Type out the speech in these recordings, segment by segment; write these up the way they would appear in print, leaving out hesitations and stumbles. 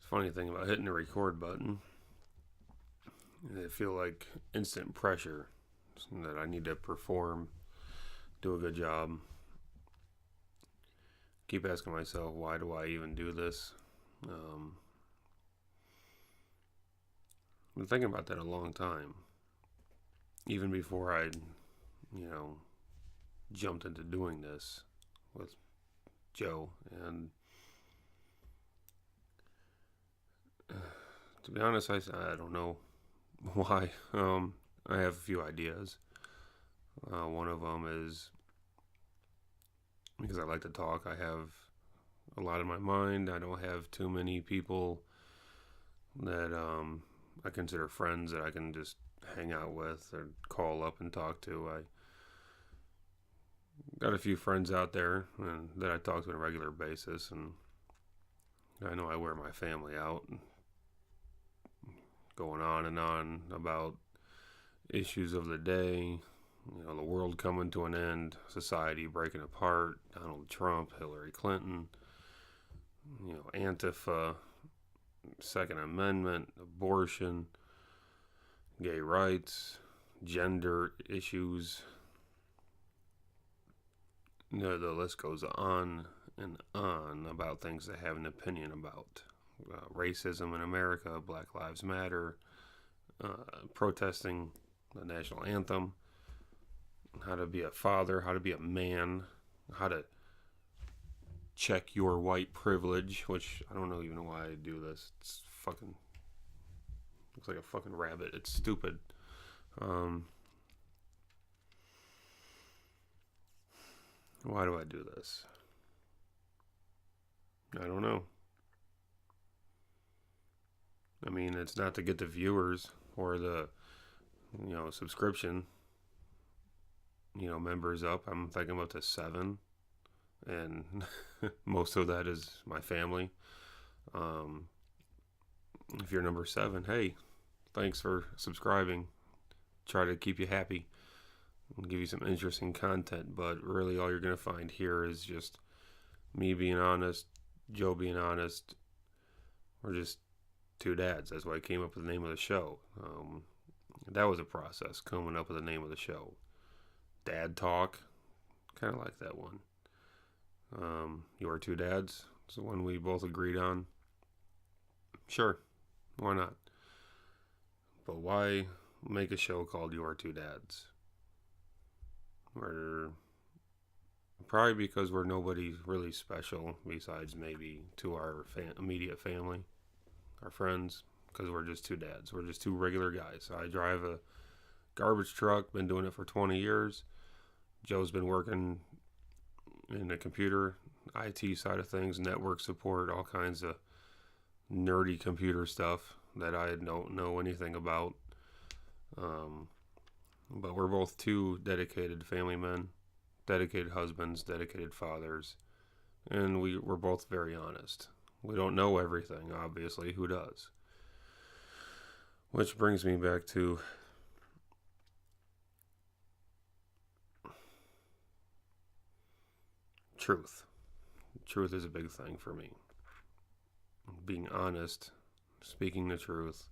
Funny thing about hitting the record button, I feel like instant pressure that I need to perform, do a good job. Keep asking myself, why do I even do this? I've been thinking about that a long time, even before I, you know, jumped into doing this with Joe. And to be honest, I don't know why. I have a few ideas. One of them is because I like to talk. I have a lot in my mind. I don't have too many people that I consider friends that I can just hang out with or call up and talk to. I got a few friends out there that I talk to on a regular basis, and I know I wear my family out, going on and on about issues of the day, the world coming to an end, society breaking apart, Donald Trump, Hillary Clinton, Antifa, Second Amendment, abortion, gay rights, gender issues. The list goes on and on about things I have an opinion about. Racism in America, Black Lives Matter, protesting the national anthem, how to be a father, how to be a man, how to check your white privilege, which I don't even know why I do this. It's fucking, looks like a fucking rabbit. It's stupid. Why do I do this? I don't know. I mean, it's not to get the viewers or the, subscription, members up. I'm thinking about the 7, and most of that is my family. If you're number 7, hey, thanks for subscribing. Try to keep you happy and give you some interesting content, but really all you're going to find here is just me being honest, Joe being honest. We're just two dads. That's why I came up with the name of the show. That was a process, coming up with the name of the show. Dad Talk, kind of like that one. Y2Ds, it's the one we both agreed on. Sure, why not? But why make a show called Y2Ds? We're probably because we're nobody really special besides maybe to our immediate family, our friends, because we're just two dads. We're just two regular guys. I drive a garbage truck, been doing it for 20 years. Joe's been working in the computer, IT side of things, network support, all kinds of nerdy computer stuff that I don't know anything about. But we're both two dedicated family men, dedicated husbands, dedicated fathers, and we're both very honest. We don't know everything, obviously. Who does? Which brings me back to truth. Truth is a big thing for me. Being honest, speaking the truth.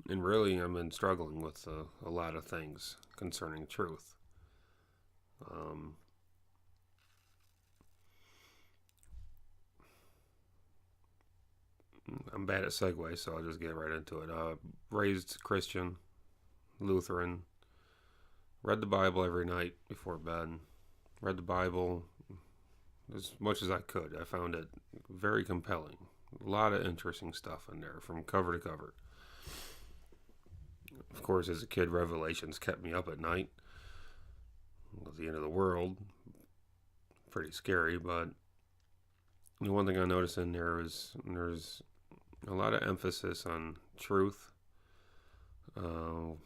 And really, I've been struggling with a lot of things concerning truth. I'm bad at segues, so I'll just get right into it. Raised Christian, Lutheran, read the Bible every night before bed. Read the Bible as much as I could. I found it very compelling. A lot of interesting stuff in there from cover to cover. Of course, as a kid, Revelations kept me up at night. It was the end of the world. Pretty scary, but the one thing I noticed in there is there's a lot of emphasis on truth. I don't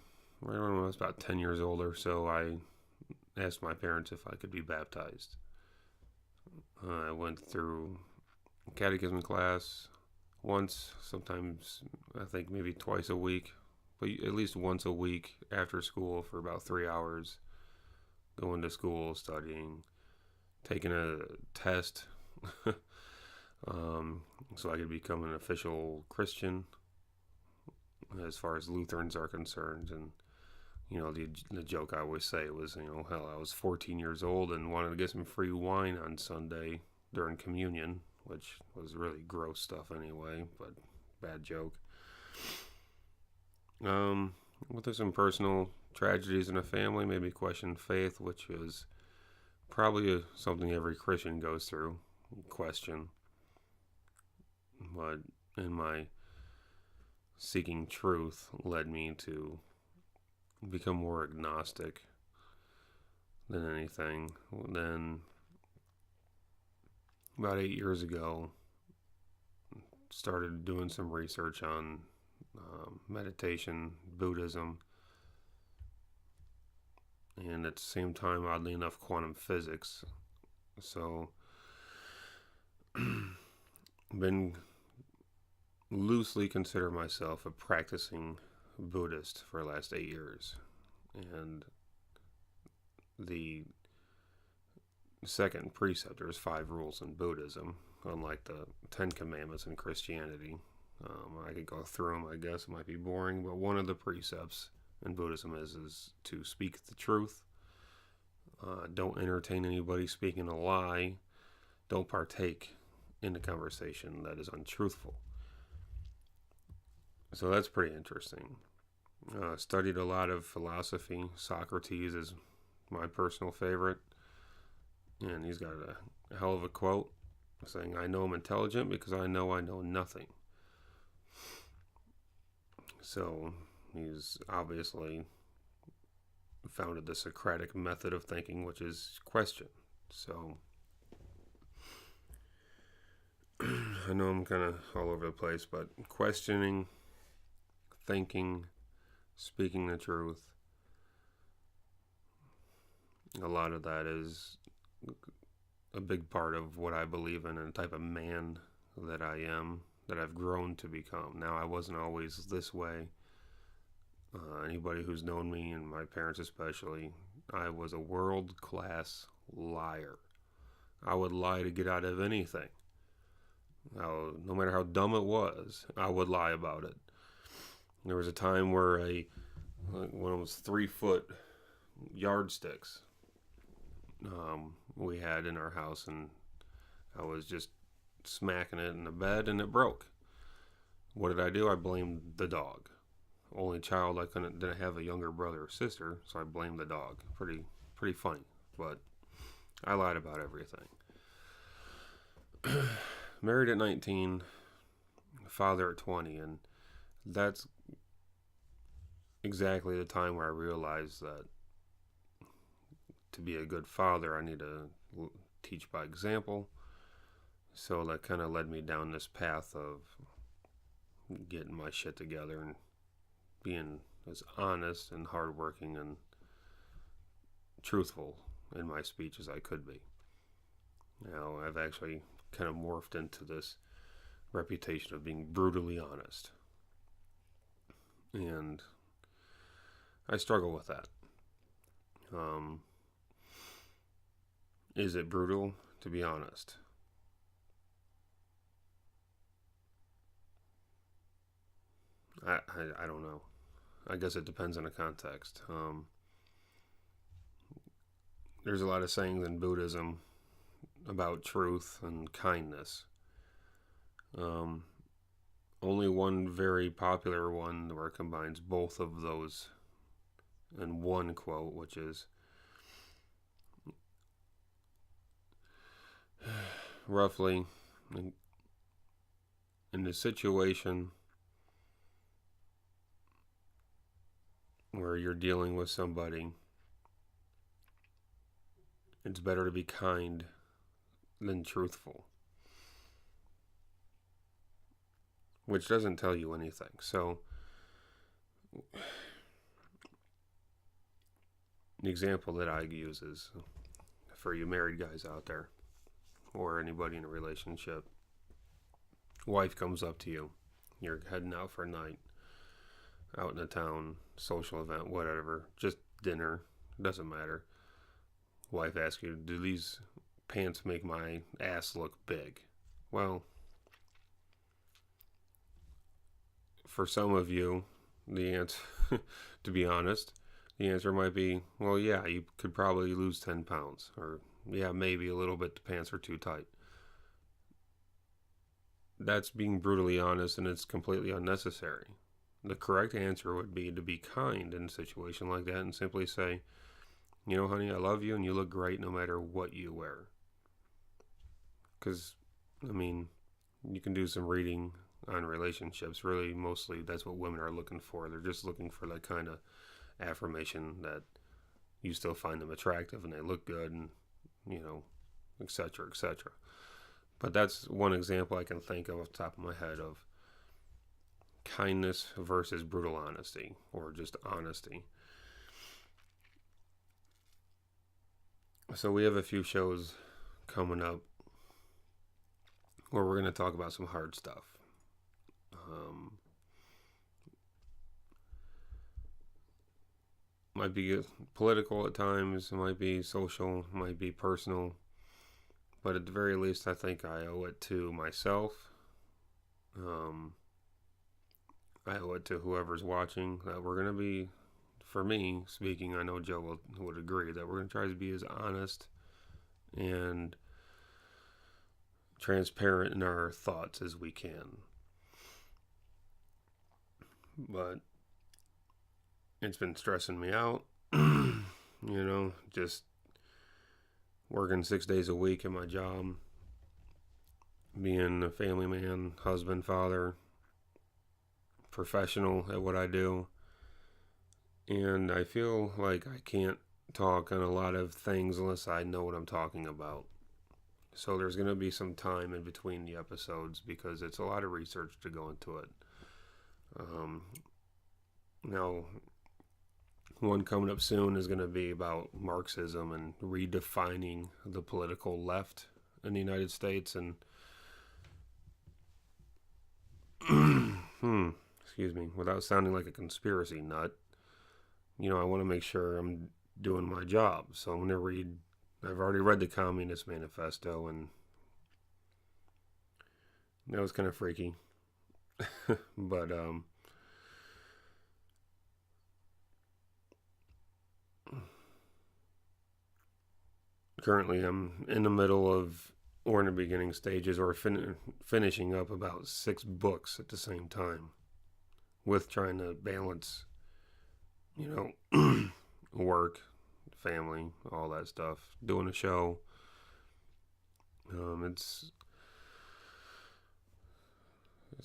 know, I was about 10 years old or so. I asked my parents if I could be baptized. I went through catechism class once, sometimes I think maybe twice a week, but at least once a week after school for about 3 hours, going to school, studying, taking a test so I could become an official Christian as far as Lutherans are concerned. And the joke I always say was, hell, I was 14 years old and wanted to get some free wine on Sunday during communion, which was really gross stuff anyway, but bad joke. With some personal tragedies in the family, maybe question faith, which is probably something every Christian goes through, question. But in my seeking truth led me to become more agnostic than anything. Then about 8 years ago, started doing some research on meditation, Buddhism, and at the same time, oddly enough, quantum physics. So, been loosely consider myself a practicing Buddhist for the last 8 years. And the second precept, there's 5 rules in Buddhism, unlike the 10 commandments in Christianity. I could go through them, I guess. It might be boring, but one of the precepts in Buddhism is to speak the truth. Don't entertain anybody speaking a lie. Don't partake in a conversation that is untruthful. So that's pretty interesting. Studied a lot of philosophy. Socrates is my personal favorite. And he's got a hell of a quote saying, "I know I'm intelligent because I know nothing." So he's obviously founded the Socratic method of thinking, which is question. So I know I'm kind of all over the place, but questioning, thinking, speaking the truth, a lot of that is a big part of what I believe in and the type of man that I am, that I've grown to become. Now, I wasn't always this way. Anybody who's known me, and my parents especially, I was a world-class liar. I would lie to get out of anything. No matter how dumb it was, I would lie about it. There was a time where one of those 3-foot yardsticks we had in our house, and I was just smacking it in the bed, and it broke. What did I do? I blamed the dog. Only child, I didn't have a younger brother or sister, so I blamed the dog. Pretty funny, but I lied about everything. Married at 19, father at 20, and that's exactly the time where I realized that to be a good father, I need to teach by example. So that kind of led me down this path of getting my shit together and being as honest and hardworking and truthful in my speech as I could be. Now, I've actually kind of morphed into this reputation of being brutally honest. And I struggle with that. Is it brutal to be honest? I don't know. I guess it depends on the context. There's a lot of sayings in Buddhism about truth and kindness. Only one very popular one where it combines both of those in one quote, which is roughly, in the situation where you're dealing with somebody, it's better to be kind than truthful. Which doesn't tell you anything. So, the example that I use is for you married guys out there, or anybody in a relationship. Wife comes up to you. You're heading out for a night, out in the town, social event, whatever, just dinner, doesn't matter. Wife asks you, "Do these pants make my ass look big?" Well, for some of you, the answer, to be honest, the answer might be, well, yeah, you could probably lose 10 pounds. Or, yeah, maybe a little bit, the pants are too tight. That's being brutally honest, and it's completely unnecessary. The correct answer would be to be kind in a situation like that and simply say, you know, honey, I love you and you look great no matter what you wear. Because, I mean, you can do some reading on relationships. Really, mostly that's what women are looking for. They're just looking for that kind of affirmation that you still find them attractive and they look good and, you know, etc., etc. But that's one example I can think of off the top of my head of kindness versus brutal honesty, or just honesty. So we have a few shows coming up where we're going to talk about some hard stuff. Might be political at times, it might be social, it might be personal, but at the very least, I think I owe it to myself. I owe it to whoever's watching that we're going to be, for me speaking, I know Joe would agree, that we're going to try to be as honest and transparent in our thoughts as we can. But it's been stressing me out, just working 6 days a week in my job, being a family man, husband, father, professional at what I do. And I feel like I can't talk on a lot of things unless I know what I'm talking about. So there's going to be some time in between the episodes because it's a lot of research to go into it. Now, one coming up soon is going to be about Marxism and redefining the political left in the United States. And, excuse me, without sounding like a conspiracy nut, I want to make sure I'm doing my job. So I'm going to I've already read the Communist Manifesto, and that was kind of freaky. But, currently I'm in the middle of, or in the beginning stages, or finishing up about 6 books at the same time, with trying to balance, work, family, all that stuff, doing a show.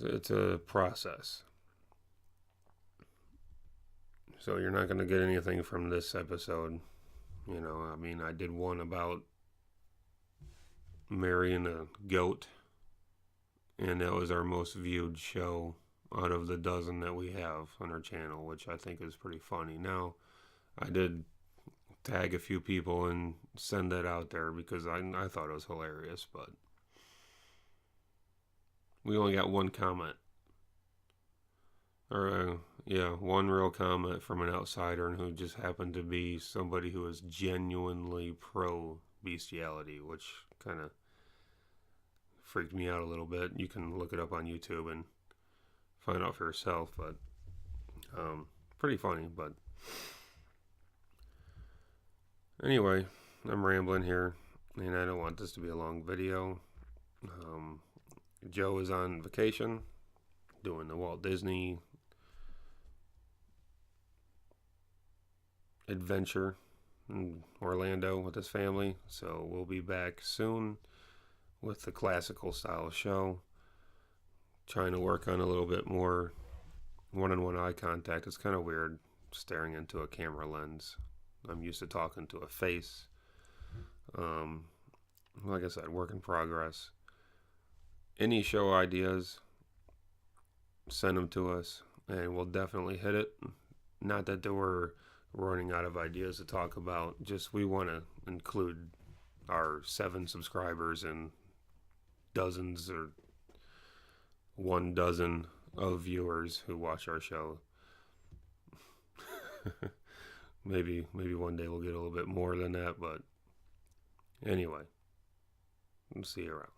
It's a process. So you're not going to get anything from this episode. I did one about marrying a goat, and that was our most viewed show out of the dozen that we have on our channel, which I think is pretty funny. Now, I did tag a few people and send that out there because I thought it was hilarious, but we only got one comment. One real comment from an outsider, and who just happened to be somebody who is genuinely pro bestiality, which kind of freaked me out a little bit. You can look it up on YouTube and find out for yourself, but pretty funny. But anyway, I'm rambling here, and I don't want this to be a long video. Joe is on vacation doing the Walt Disney adventure in Orlando with his family, so we'll be back soon with the classical style show, trying to work on a little bit more one-on-one eye contact. It's kind of weird staring into a camera lens. I'm used to talking to a face. Like I said, work in progress. Any show ideas, send them to us and we'll definitely hit it. Not that we're running out of ideas to talk about, just we want to include our 7 subscribers and dozens or 1 dozen of viewers who watch our show. maybe one day we'll get a little bit more than that, but anyway, we'll see you around.